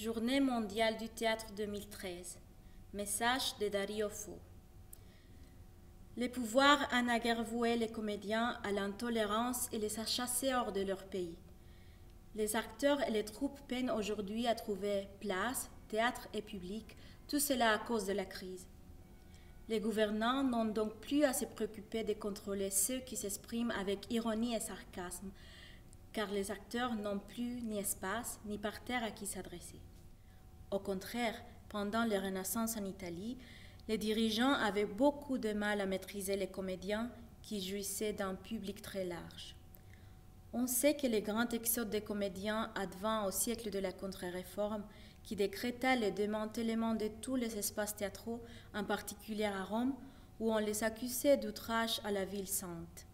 Journée mondiale du théâtre 2013. Message de Dario Fo. Les pouvoirs a naguère voué les comédiens à l'intolérance et les a chassés hors de leur pays. Les acteurs et les troupes peinent aujourd'hui à trouver place, théâtre et public, tout cela à cause de la crise. Les gouvernants n'ont donc plus à se préoccuper de contrôler ceux qui s'expriment avec ironie et sarcasme, car les acteurs n'ont plus ni espace ni parterre à qui s'adresser. Au contraire, pendant la Renaissance en Italie, les dirigeants avaient beaucoup de mal à maîtriser les comédiens qui jouissaient d'un public très large. On sait que le grand exode des comédiens advint au siècle de la Contre-Réforme, qui décréta le démantèlement de tous les espaces théâtraux, en particulier à Rome, où on les accusait d'outrage à la ville sainte.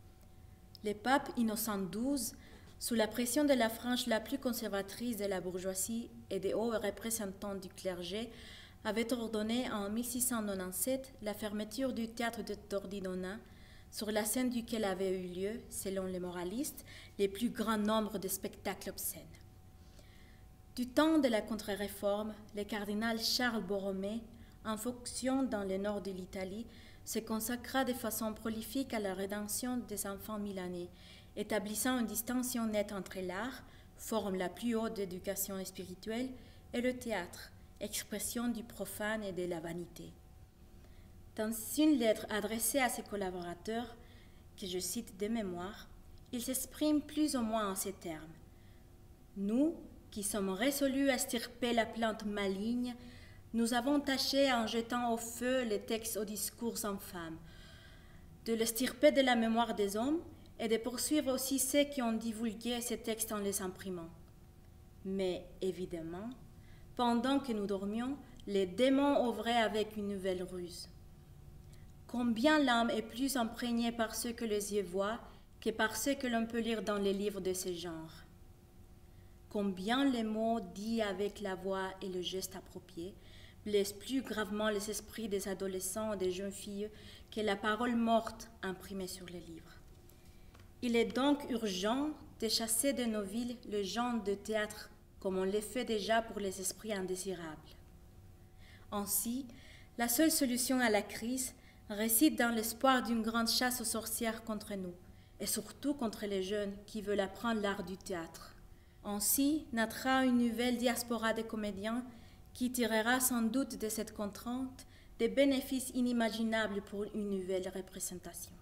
Le pape Innocent XII, sous la pression de la frange la plus conservatrice de la bourgeoisie et des hauts représentants du clergé, avait ordonné en 1697 la fermeture du théâtre de Tordidona, sur la scène duquel avait eu lieu, selon les moralistes, les plus grands nombres de spectacles obscènes. Du temps de la Contre-Réforme, le cardinal Charles Borromée, en fonction dans le nord de l'Italie, se consacra de façon prolifique à la rédemption des enfants milanais, établissant une distinction nette entre l'art, forme la plus haute d'éducation spirituelle, et le théâtre, expression du profane et de la vanité. Dans une lettre adressée à ses collaborateurs, que je cite de mémoire, il s'exprime plus ou moins en ces termes. « Nous, qui sommes résolus à extirper la plante maligne, nous avons tâché, en jetant au feu les textes aux discours infâmes, de l'extirper de la mémoire des hommes et de poursuivre aussi ceux qui ont divulgué ces textes en les imprimant. Mais, évidemment, pendant que nous dormions, les démons œuvraient avec une nouvelle ruse. Combien l'âme est plus imprégnée par ce que les yeux voient que par ce que l'on peut lire dans les livres de ce genre. Combien les mots dits avec la voix et le geste approprié blessent plus gravement les esprits des adolescents et des jeunes filles que la parole morte imprimée sur les livres. Il est donc urgent de chasser de nos villes le genre de théâtre comme on le fait déjà pour les esprits indésirables. Ainsi, la seule solution à la crise réside dans l'espoir d'une grande chasse aux sorcières contre nous, et surtout contre les jeunes qui veulent apprendre l'art du théâtre. Ainsi naîtra une nouvelle diaspora de comédiens qui tirera sans doute de cette contrainte des bénéfices inimaginables pour une nouvelle représentation.